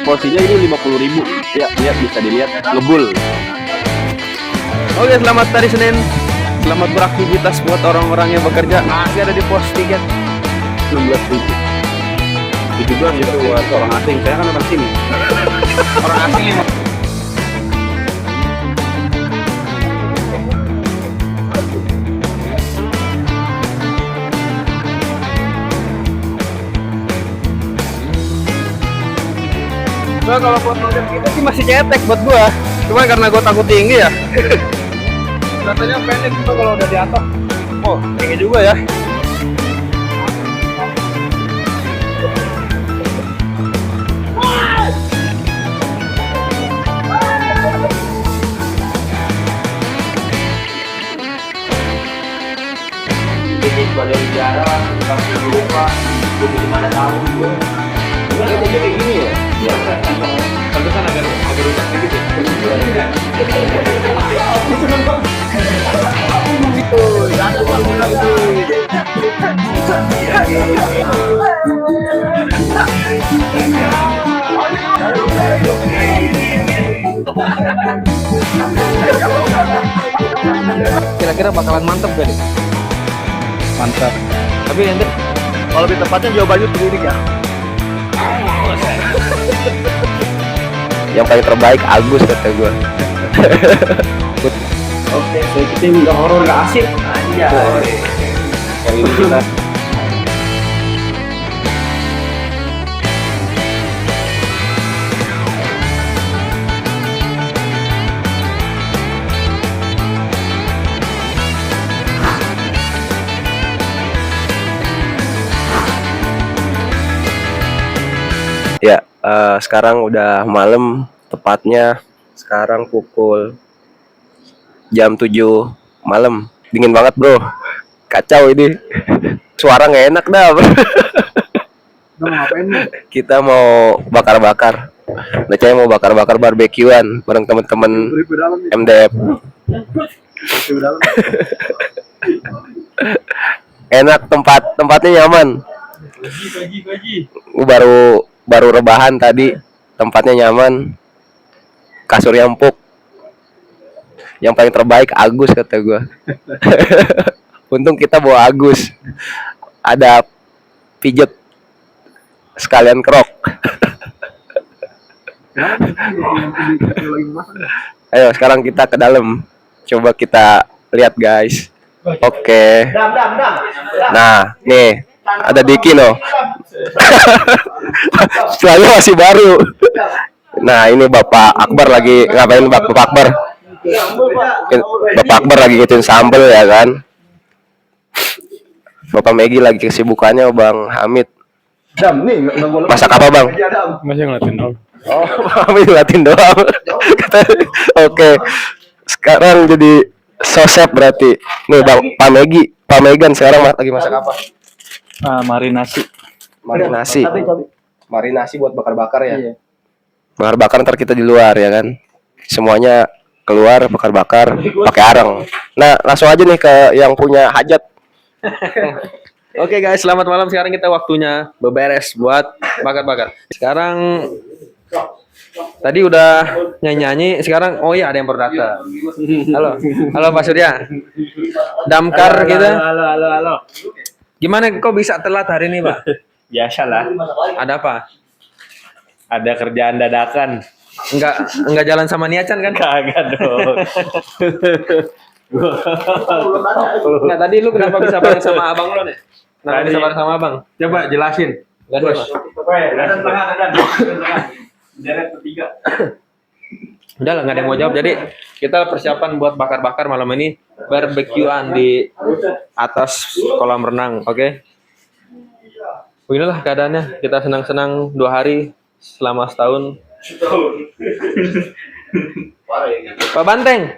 porsinya ini 50.000. Ya, lihat bisa dilihat ngebul. Oke, selamat hari Senin. Selamat beraktivitas buat orang-orang yang bekerja. Masih ada di pos tiket 16.000. 17 itu buat orang asing. Saya kan orang sini. Orang asing ini. Nah, kalau buat model kita sih masih cetek buat gua. Cuma karena gua takut tinggi ya. Katanya pendek itu kalau udah di atas. Oh, tinggi juga ya. Ini pada bicara kasih lupa 25 tahun gue. Udah kayak gini ya. Ya, pantesan agak rusak sedikit ya. Kira-kira bakalan mantep gak nih? Mantap. Tapi nanti kalau lebih tepatnya jawabannya sendiri ya. Yang paling terbaik Agus kata gue. Oke, so kita nggak horor nggak asik. Aja. Kali ini kita ya, sekarang udah malam, tepatnya sekarang pukul jam 7 malam. Dingin banget bro, kacau ini. Suara nggak enak dah. Ngapain nih? Kita mau bakar-bakar. Saya mau bakar-bakar barbekyuan bareng teman-teman MDF. Enak, tempatnya nyaman. Gue baru rebahan tadi, tempatnya nyaman, kasurnya empuk. Yang paling terbaik Agus kata gue. Untung kita bawa Agus, ada pijet sekalian kerok. Ayo sekarang kita ke dalam, coba kita lihat guys. Oke. Nah nih ada Diki loh. Selalu masih baru. Nah ini Bapak Akbar lagi ngapain Bapak Akbar? Bapak Akbar lagi ngituin sambel ya kan. Bapak Megi lagi kesibukannya Bang Hamid. Masak apa Bang? Masih ngeliatin dong. Oh, Hamid ngeliatin doang. Oke. Sekarang jadi sosep berarti. Nih Bang Pak Megi, Pak Megan sekarang lagi masak apa? Marinasi. Marinasi buat bakar-bakar ya. Iya. Bakar-bakar ntar kita di luar ya kan. Semuanya keluar bakar-bakar pakai arang. Nah, langsung aja nih ke yang punya hajat. Oke guys, selamat malam. Sekarang kita waktunya beberes buat bakar-bakar. Sekarang tadi udah nyanyi-nyanyi, sekarang oh iya ada yang baru datang. Halo Pak Surya. Damkar kita. Halo. Gimana kok bisa telat hari ini, Pak? Biasalah. Ada apa? Ada kerjaan dadakan. Enggak jalan sama Niacan kan? Kagak dong. Nah, tadi lu kenapa bisa bareng sama abang lu nih? Kenapa bisa bareng sama abang? Coba jelasin. Enggak ada, Pak. Dadan. Deret bertiga. Udah lah, nggak ada yang mau jawab. Jadi kita persiapan buat bakar-bakar malam ini, barbekyuan di atas kolam renang, oke? Beginilah keadaannya. Kita senang-senang 2 hari selama setahun. Pak Banteng,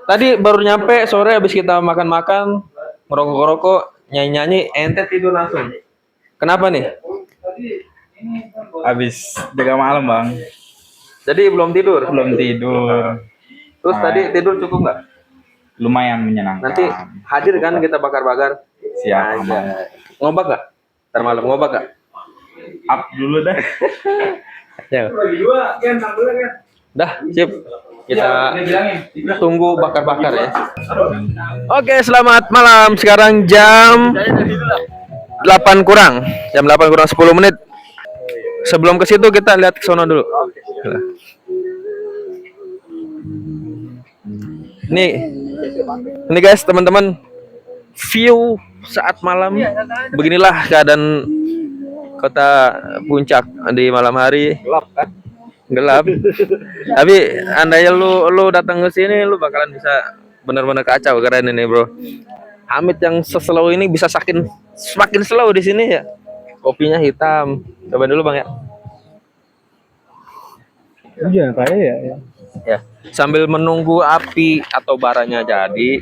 tadi baru nyampe sore habis kita makan-makan, ngerokok-ngerokok, nyanyi-nyanyi, ente tidur langsung. Kenapa nih? Habis jaga malam, Bang. Jadi belum tidur? Belum tidur. Terus tadi tidur cukup nggak? Lumayan menyenangkan. Nanti hadir kan kita bakar-bakar? Siap, Bang. Ngobak nggak? Ntar malam ngobak nggak? Up dulu deh. Ya. Bagi dua, kan sambelnya kan. Dah, sip. Kita tunggu bakar-bakar ya. Oke, selamat malam. Sekarang jam 8 kurang. Jam 8 kurang 10 menit. Sebelum ke situ kita lihat ke sono dulu. Ini guys, teman-teman, view saat malam. Beginilah keadaan kota Puncak di malam hari. Gelap. Tapi andainya lu datang ke sini, lu bakalan bisa benar-benar kacau, keren ini, bro. Amit yang seslow ini bisa semakin slow di sini ya. Kopinya hitam. Coba dulu, Bang ya. Iya, kayak ya. Ya, sambil menunggu api atau baranya jadi,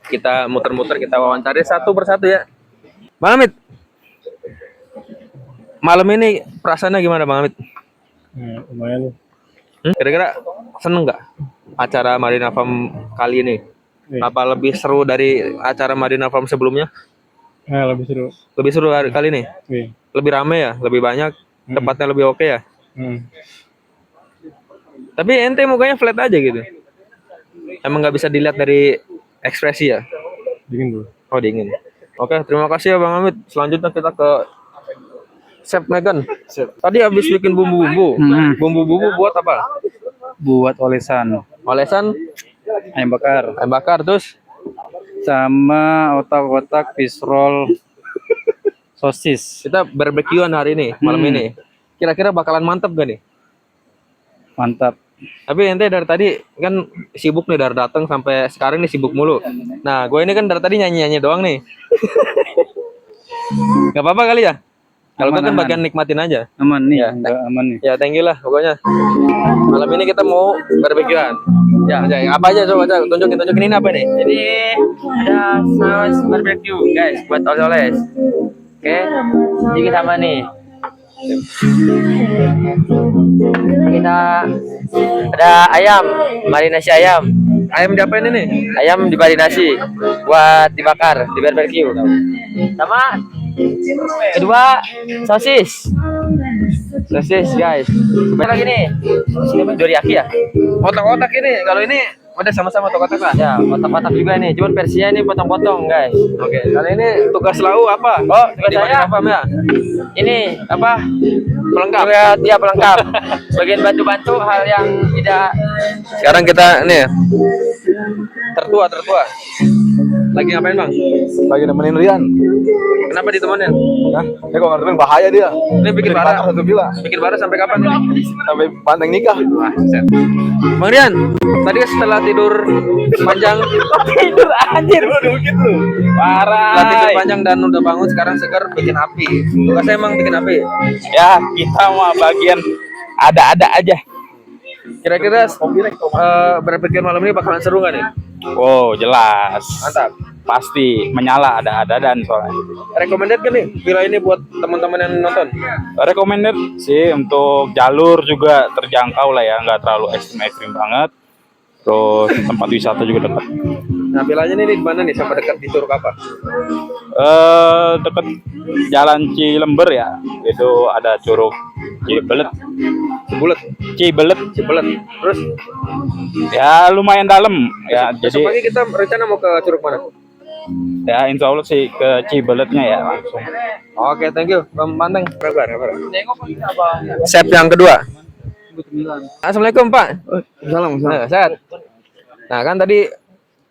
kita muter-muter, kita wawancari satu persatu ya. Bang Amit, malam ini perasaannya gimana, Bang Amit? Lumayan. Kira-kira seneng nggak acara Marina Farm kali ini? Apa lebih seru dari acara Marina Farm sebelumnya? Lebih seru. Lebih seru kali ini? Iya. Lebih rame ya? Lebih banyak? Tempatnya lebih oke ya? Tapi ente mukanya flat aja gitu. Emang nggak bisa dilihat dari ekspresi ya? Dingin dulu. Oh, dingin. Oke, terima kasih ya Bang Amit. Selanjutnya kita ke Chef Megan. Tadi habis bikin bumbu-bumbu. Bumbu-bumbu buat apa? Buat olesan. Olesan, Ayam bakar. ayam bakar, terus Sama otak-otak fish roll sosis. kita barbekyuan hari ini, malam ini. Kira-kira bakalan mantep gak nih? Mantap. Tapi ente dari tadi kan sibuk nih, dari datang sampai sekarang nih sibuk mulu. Nah, gue ini kan dari tadi nyanyi-nyanyi doang nih. Gak apa-apa kali ya? Kalau gue kan Aman. bagian nikmatin aja. Aman nih, Ya, enggak aman nih. Ya, thank you lah pokoknya. Malam ini kita mau barbekyuan. Ya, apa aja coba tunjukin ini apa nih? Jadi ada saus barbecue guys buat oleh-oleh. Oke, jadi sama nih. Kita ada ayam, marinasi ayam. Ayam diapain ini? Ayam dimarinasi buat dibakar di barbecue. Sama kedua sosis. Sosis guys. Apa lagi nih? Doriyaki ya? Otak-otak ini. Kalau ini udah sama-sama otak-otak lah. Ya, otak-otak juga nih. Cuman versinya ini potong-potong guys. Oke, kali ini tugas lau apa? Oh, tugas Di saya. Marina Farm ya? Ini apa? Pelengkap. Ya pelengkap. Bagian bantu-bantu hal yang tidak. Sekarang kita nih tertua. Lagi ngapain Bang? Lagi nemenin Rian. Kenapa ditemenin? Hah? Ya kalau nggak temen bahaya dia. Ini bikin bara. Satu bila. Bikin bara sampai kapan ini? Sampai panteng nikah. Bang Rian, tadi setelah tidur panjang, Tidur anjir. setelah tidur panjang dan udah bangun sekarang segar bikin api. Tugasnya emang bikin api. Ya, kita mah bagian ada-ada aja. Kira-kira berpikir malam ini bakalan seru nggak nih? Oh, jelas. Mantap. Pasti menyala ada dan soalnya. Recommended kan nih villa ini buat teman-teman yang nonton? Recommended sih, untuk jalur juga terjangkau lah ya, nggak terlalu ekstrim banget. Terus tempat wisata juga dekat. Nah, villanya ini di mana nih? Sama dekat di Curug apa? Dekat Jalan Cilember ya. Itu ada Curug Cibelet. Cibelet. Terus Ya lumayan dalam ya. besok pagi Jadi kita rencana mau ke Curug mana? ya insya Allah sih ke Cibeletnya ya langsung. Oke, thank you. Bang Panteng, kabar. Chef yang kedua. Assalamualaikum Pak. Salam. Sehat. Nah kan tadi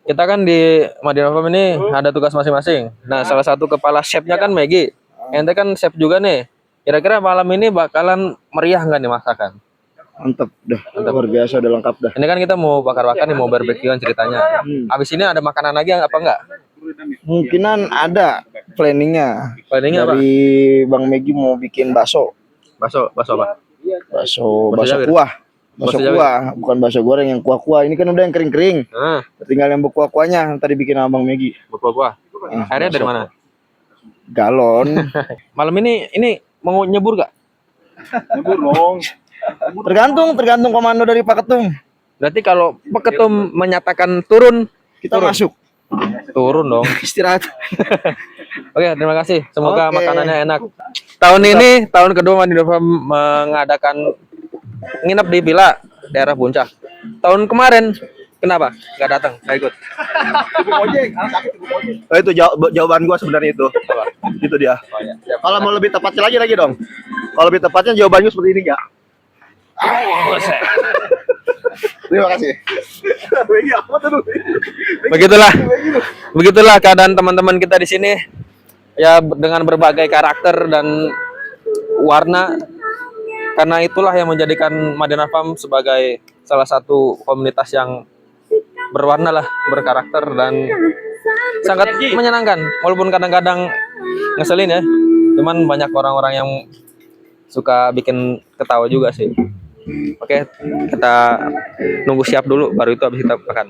kita kan di Marina Farm ini ada tugas masing-masing. Nah salah satu kepala chefnya kan Megi. Ente kan chef juga nih. Kira-kira malam ini bakalan meriah nggak nih masakan? Mantap, dah luar biasa, udah lengkap dah. Ini kan kita mau bakar-bakar nih, mau barbekyuan ceritanya. Abis ini ada makanan lagi apa enggak? Mungkinan ada planningnya Planningnya apa? dari Bang Megi mau bikin bakso, Bakso apa? bakso Jawir? kuah, bakso Bakso Jawir? kuah, bukan bakso goreng yang kuah-kuah. Ini kan udah yang kering-kering, Nah, tinggal yang berkuah-kuahnya. Tadi bikin sama Bang Megi. buah. Airnya dari mana? Galon. Malam ini mau nyebur gak? Nyebur dong. Tergantung komando dari Pak Ketum. Berarti kalau Pak Ketum menyatakan turun, Kita Turun. masuk turun dong. istirahat. Oke, terima kasih. Semoga Oke. makanannya enak. Tahun ini tahun kedua Mandiri Farm mengadakan nginep di villa daerah Puncak. Tahun kemarin kenapa nggak datang? Nggak ikut? Oh, itu jawaban gua sebenarnya itu. Itu dia. Kalau mau lebih tepatnya lagi dong. Kalau lebih tepatnya jawabannya seperti ini ya. Terima kasih. Begitulah keadaan teman-teman kita di sini. Ya dengan berbagai karakter dan warna. Karena itulah yang menjadikan Madinah Farm sebagai salah satu komunitas yang berwarna lah, berkarakter dan sangat menyenangkan. Walaupun kadang-kadang ngeselin ya. Cuman banyak orang-orang yang suka bikin ketawa juga sih. Oke, kita nunggu siap dulu, baru itu habis kita makan.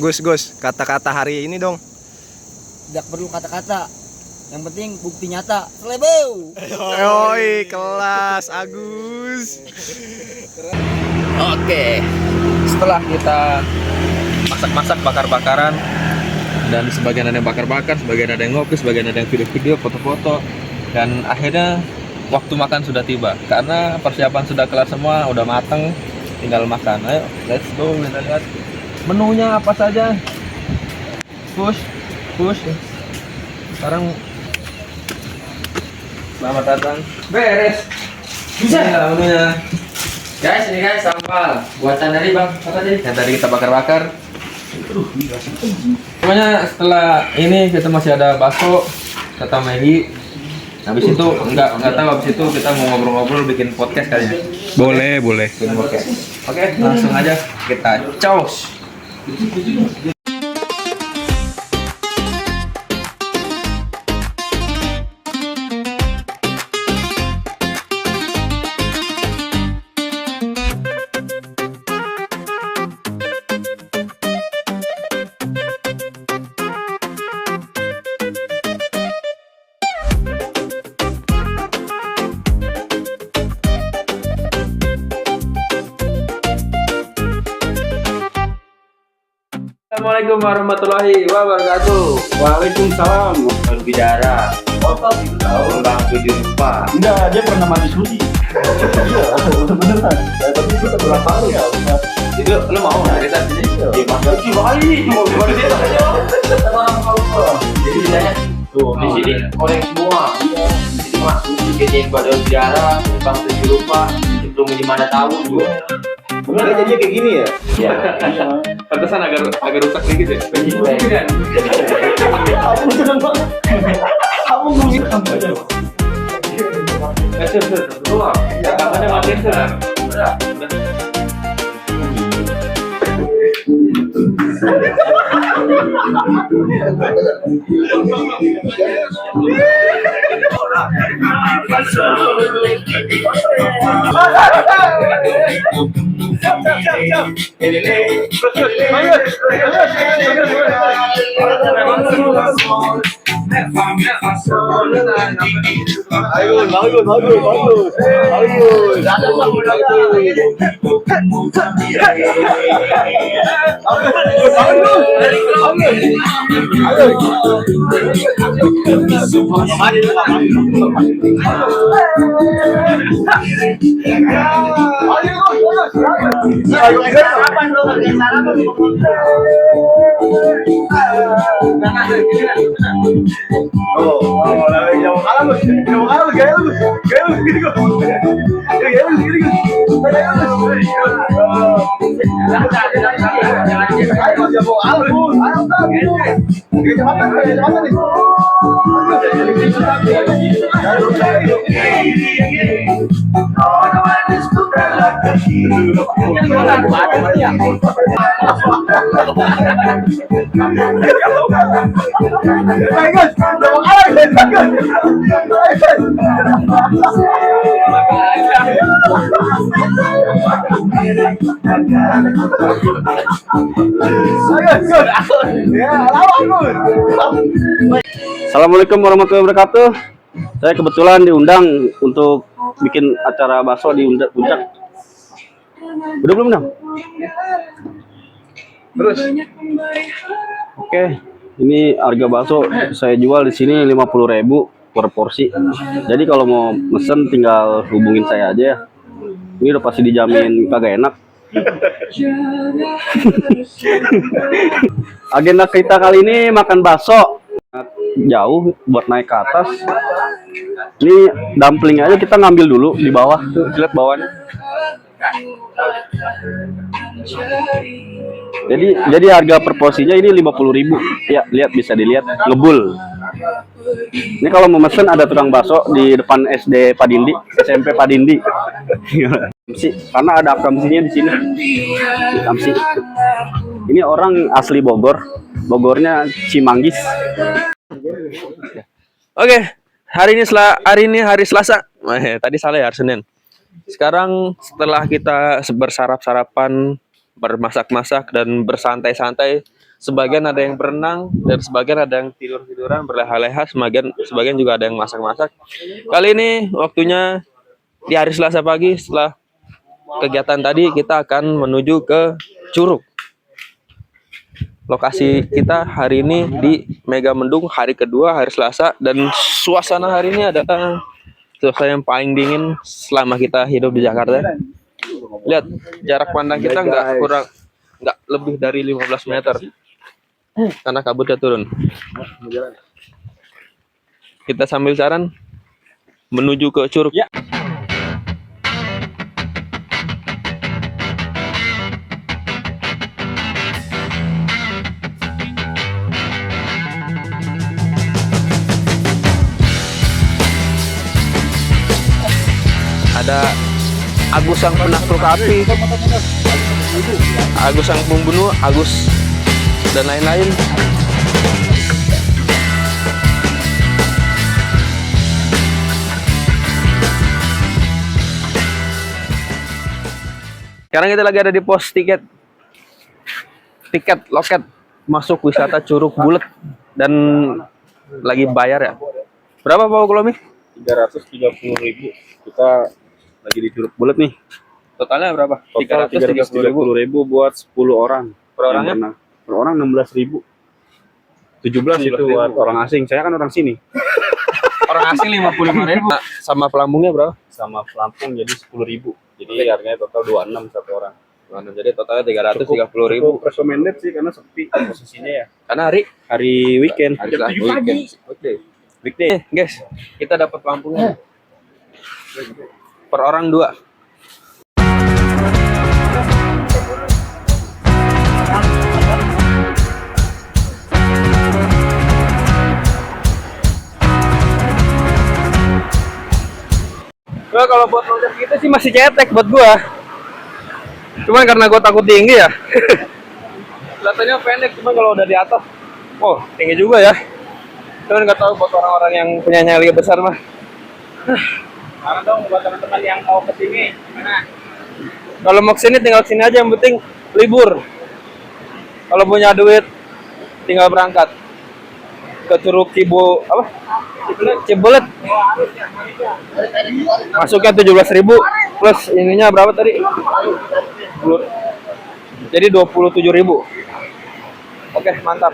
Gus, kata-kata hari ini dong. Tidak perlu kata-kata, yang penting bukti nyata. Selebeu. Yoi, kelas Agus. Oke, setelah kita masak-masak, bakar-bakaran, dan sebagian ada yang bakar-bakar, sebagian ada yang ngopi, sebagian ada yang video-video, foto-foto, dan akhirnya waktu makan sudah tiba. Karena persiapan sudah kelar semua, udah mateng, tinggal makan. Ayo, let's go, kita lihat menunya apa saja. Push. Sekarang selamat datang. Beres. Bisa ya menunya. Guys, ini guys sambal buatan dari Bang apa tadi? Yang tadi kita bakar-bakar. Pokoknya setelah ini kita masih ada bakso kata Maggie. Habis itu enggak tahu habis itu kita mau ngobrol-ngobrol bikin podcast kali ya. Boleh. Bikin podcast. Oke, langsung aja kita cos. Assalamualaikum warahmatullahi wabarakatuh. Waalaikumsalam. Kalau bicara, orang tujuh rupa. Enggak, dia pernah mati suri. Beneran. Tapi itu berapa kali ya? Itu lu mau cerita sini? Di masa ini cuma baru dia aja. Jadi ceritanya Tuh, di sini orang semua. Di sini masuk kejadian pada bicara, bang tujuh rupa. Belum 5 tahun juga. Beneran jadinya kayak gini ya? Ya. pantesan agak rusak dikit ya. Aku seneng banget. Kamu ngomongin apa aja? Keluar. Kamarnya makin sudah. Assalamualaikum warahmatullahi wabarakatuh. Saya kebetulan diundang untuk bikin acara bakso di Puncak. Udah belum, Dam? Terus. Oke, ini harga bakso saya jual di sini 50.000 per porsi. Jadi kalau mau mesen tinggal hubungin saya aja ya. Ini udah pasti dijamin kagak enak. Agenda kita kali ini makan bakso. Jauh buat naik ke atas. Ini dumpling aja kita ngambil dulu di bawah. Tuh, lihat bawahnya. Jadi harga per porsinya ini 50.000. Ya, lihat bisa dilihat ngebul. Ini kalau mau mesen ada tukang bakso di depan SD Padindi, SMP Padindi. Karena ada akamsinya di sini. Akamsi. Ini orang asli Bogor. Bogornya Cimanggis. Oke, hari ini hari Selasa. Tadi salah ya, hari Senin. Sekarang setelah kita bersarap-sarapan, bermasak-masak dan bersantai-santai, sebagian ada yang berenang dan sebagian ada yang tidur-tiduran, berleha-leha, sebagian juga ada yang masak-masak. Kali ini waktunya di hari Selasa pagi setelah kegiatan tadi kita akan menuju ke Curug. Lokasi kita hari ini di Megamendung, hari kedua, hari Selasa, dan suasana hari ini adalah suasana yang paling dingin selama kita hidup di Jakarta. Lihat, jarak pandang kita nggak lebih dari 15 meter karena kabutnya turun. Kita sambil jalan menuju ke Curug. Ya. Ada Agus sang penakluk api, Agus sang pembunuh, Agus dan lain-lain. Sekarang kita lagi ada di pos tiket loket masuk wisata Curug Bulet dan lagi bayar ya. Berapa Pak Uklomi? 330.000. Kita lagi di Curug Bulet nih. Totalnya berapa? 330.000 buat 10 orang. Per orangnya? Per orang 16.000. 17 itu buat orang asing. Saya kan orang sini. Orang asing 55.000. Sama pelampungnya berapa? Sama pelampung jadi 10.000. Jadi harganya total 26 satu orang. Jadi totalnya 330.000. Cukup recommended sih karena sepi posisinya ya. Karena hari weekend. Oke. Weekday, guys. Kita dapat pelampungnya. Per orang 2. Nah, kalau buat loncat gitu sih masih cetek buat gua. Cuman karena gua takut tinggi ya. Kelihatannya pendek, cuman kalau udah di atas, oh tinggi juga ya. Cuman nggak tahu buat orang-orang yang punya nyali besar mah. Mana dong buat teman-teman yang mau ke sini? Gimana? Kalau mau kesini tinggal kesini aja, yang penting libur. Kalau punya duit tinggal berangkat ke Curug Cibulet. Masuknya 17.000 plus ininya berapa tadi? Jadi 27.000. Oke, mantap.